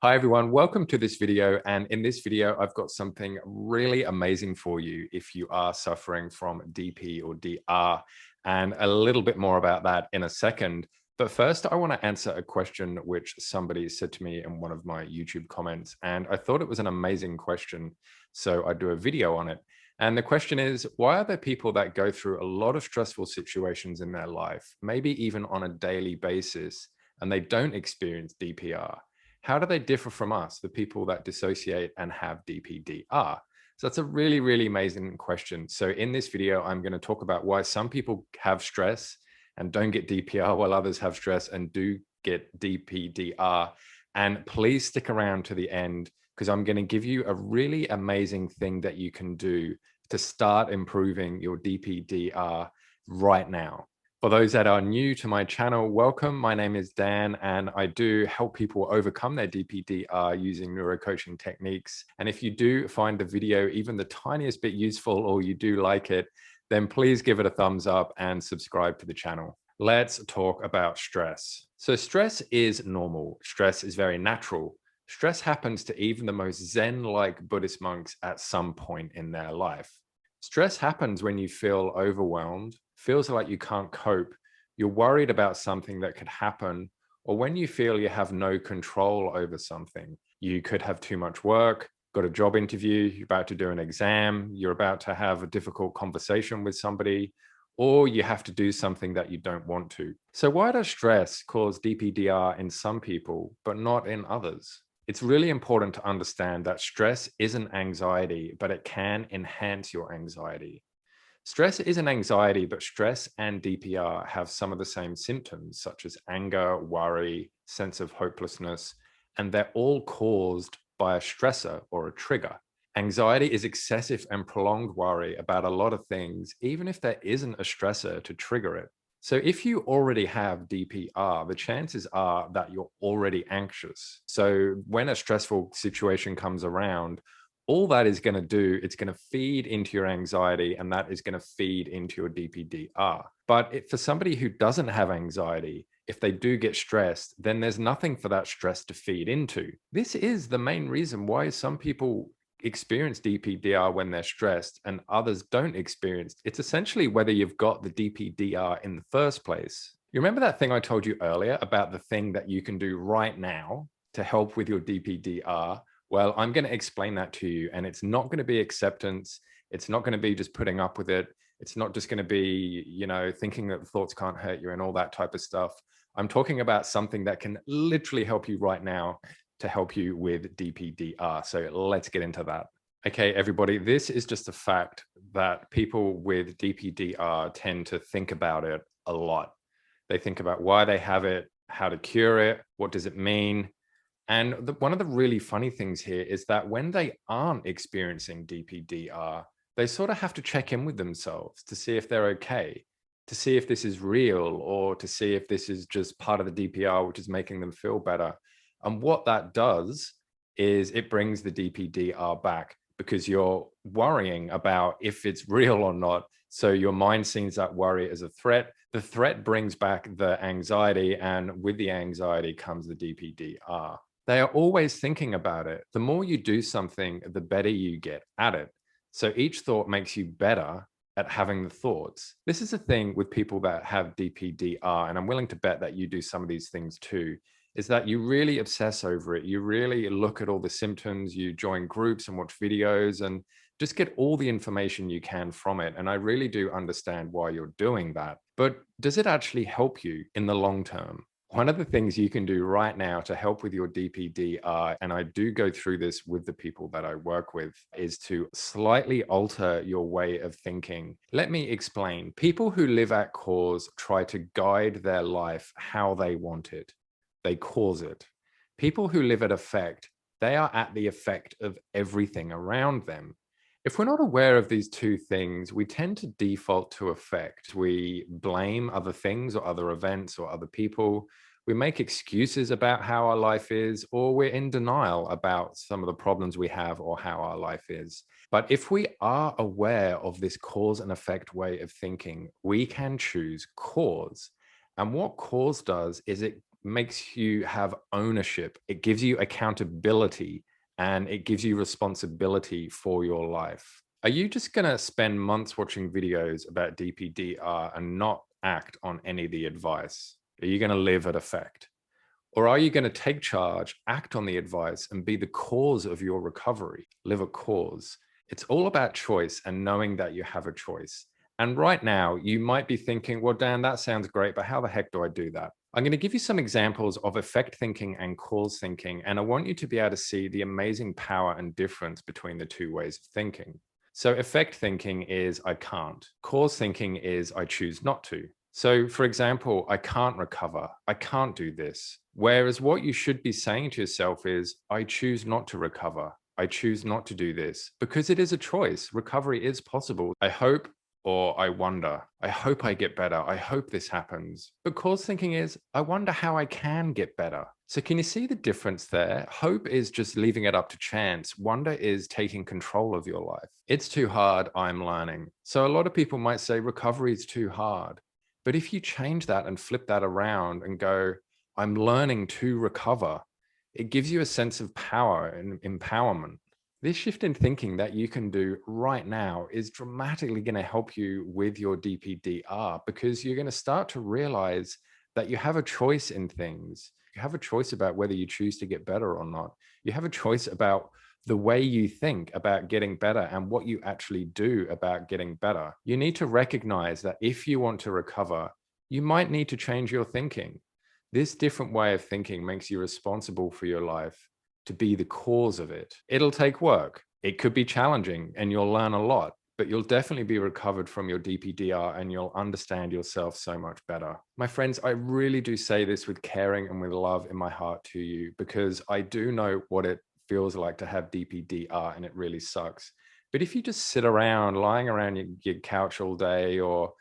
Hi everyone, welcome to this video. And in this video, I've got something really amazing for you if you are suffering from DP or DR, and a little bit more about that in a second. But first, I want to answer a question which somebody said to me in one of my YouTube comments, and I thought it was an amazing question. So I do a video on it. And the question is, why are there people that go through a lot of stressful situations in their life, maybe even on a daily basis, and they don't experience DPR? How do they differ from us, the people that dissociate and have DPDR? So that's a really, really amazing question. So in this video, I'm going to talk about why some people have stress and don't get DPR, while others have stress and do get DPDR. And please stick around to the end, because I'm going to give you a really amazing thing that you can do to start improving your DPDR right now. For those that are new to my channel, welcome. My name is Dan, and I do help people overcome their DPDR using neurocoaching techniques. And if you do find the video even the tiniest bit useful, or you do like it, then please give it a thumbs up and subscribe to the channel. Let's talk about stress. So stress is normal. Stress is very natural. Stress happens to even the most Zen-like Buddhist monks at some point in their life. Stress happens when you feel overwhelmed, feels like you can't cope, you're worried about something that could happen, or when you feel you have no control over something. You could have too much work, got a job interview, you're about to do an exam, you're about to have a difficult conversation with somebody, or you have to do something that you don't want to. So why does stress cause DPDR in some people, but not in others? It's really important to understand that stress isn't anxiety, but it can enhance your anxiety. Stress isn't anxiety, but stress and DPR have some of the same symptoms, such as anger, worry, sense of hopelessness, and they're all caused by a stressor or a trigger. Anxiety is excessive and prolonged worry about a lot of things, even if there isn't a stressor to trigger it. So if you already have DPR, the chances are that you're already anxious. So when a stressful situation comes around, all that is going to do, it's going to feed into your anxiety, and that is going to feed into your DPDR. But for somebody who doesn't have anxiety, if they do get stressed, then there's nothing for that stress to feed into. This is the main reason why some people experience DPDR when they're stressed and others don't experience. It's essentially whether you've got the DPDR in the first place. You remember that thing I told you earlier about the thing that you can do right now to help with your DPDR? Well, I'm going to explain that to you, and it's not going to be acceptance. It's not going to be just putting up with it. It's not just going to be, thinking that the thoughts can't hurt you and all that type of stuff. I'm talking about something that can literally help you right now to help you with DPDR. So let's get into that. Okay, everybody, this is just a fact that people with DPDR tend to think about it a lot. They think about why they have it, how to cure it, what does it mean? And one of the really funny things here is that when they aren't experiencing DPDR, they sort of have to check in with themselves to see if they're okay, to see if this is real, or to see if this is just part of the DPR, which is making them feel better. And what that does is it brings the DPDR back, because you're worrying about if it's real or not. So your mind sees that worry as a threat. The threat brings back the anxiety, and with the anxiety comes the DPDR. They are always thinking about it. The more you do something, the better you get at it. So each thought makes you better at having the thoughts. This is a thing with people that have DPDR, and I'm willing to bet that you do some of these things too, is that you really obsess over it. You really look at all the symptoms, you join groups and watch videos and just get all the information you can from it. And I really do understand why you're doing that. But does it actually help you in the long term? One of the things you can do right now to help with your DPDR, and I do go through this with the people that I work with, is to slightly alter your way of thinking. Let me explain. People who live at cause try to guide their life how they want it. They cause it. People who live at effect, they are at the effect of everything around them. If we're not aware of these two things, we tend to default to effect. We blame other things or other events or other people. We make excuses about how our life is, or we're in denial about some of the problems we have or how our life is. But if we are aware of this cause and effect way of thinking, we can choose cause. And what cause does is it makes you have ownership. It gives you accountability, and it gives you responsibility for your life. Are you just going to spend months watching videos about DPDR and not act on any of the advice? Are you going to live at effect? Or are you going to take charge, act on the advice, and be the cause of your recovery? Live a cause. It's all about choice and knowing that you have a choice. And right now, you might be thinking, well, Dan, that sounds great, but how the heck do I do that? I'm going to give you some examples of effect thinking and cause thinking, and I want you to be able to see the amazing power and difference between the two ways of thinking. So effect thinking is I can't. Cause thinking is I choose not to. So for example, I can't recover. I can't do this. Whereas what you should be saying to yourself is, I choose not to recover. I choose not to do this, because it is a choice. Recovery is possible. I hope, or I wonder. I hope I get better. I hope this happens. But cause thinking is, I wonder how I can get better. So can you see the difference there? Hope is just leaving it up to chance. Wonder is taking control of your life. It's too hard, I'm learning. So a lot of people might say recovery is too hard. But if you change that and flip that around and go, I'm learning to recover, it gives you a sense of power and empowerment. This shift in thinking that you can do right now is dramatically going to help you with your DPDR, because you're going to start to realize that you have a choice in things. You have a choice about whether you choose to get better or not. You have a choice about the way you think about getting better and what you actually do about getting better. You need to recognize that if you want to recover, you might need to change your thinking. This different way of thinking makes you responsible for your life, to be the cause of it. It'll take work. It could be challenging and you'll learn a lot, but you'll definitely be recovered from your DPDR and you'll understand yourself so much better. My friends, I really do say this with caring and with love in my heart to you, because I do know what it feels like to have DPDR, and it really sucks. But if you just sit around, lying around your couch all day, or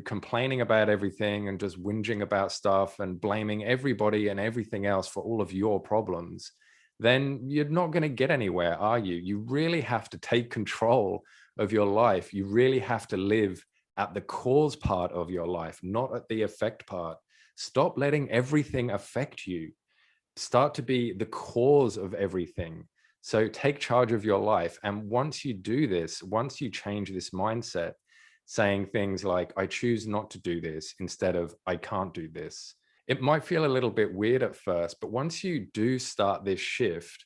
complaining about everything and just whinging about stuff and blaming everybody and everything else for all of your problems, then you're not going to get anywhere, are you? You really have to take control of your life. You really have to live at the cause part of your life, not at the effect part. Stop letting everything affect you. Start to be the cause of everything. So take charge of your life. And once you do this, once you change this mindset, saying things like, I choose not to do this instead of I can't do this, it might feel a little bit weird at first, but once you do start this shift,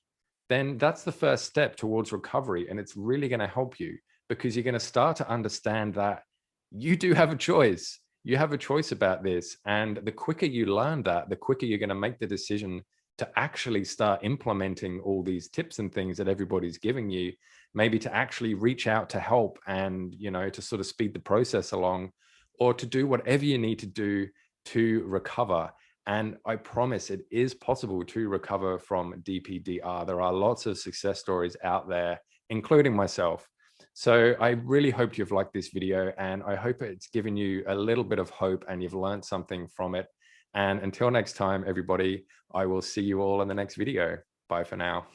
then that's the first step towards recovery. And it's really going to help you, because you're going to start to understand that you do have a choice. You have a choice about this. And the quicker you learn that, the quicker you're going to make the decision to actually start implementing all these tips and things that everybody's giving you, maybe to actually reach out to help and, to sort of speed the process along, or to do whatever you need to do to recover. And I promise it is possible to recover from DPDR. There are lots of success stories out there, including myself. So I really hope you've liked this video, and I hope it's given you a little bit of hope and you've learned something from it. And until next time, everybody, I will see you all in the next video. Bye for now.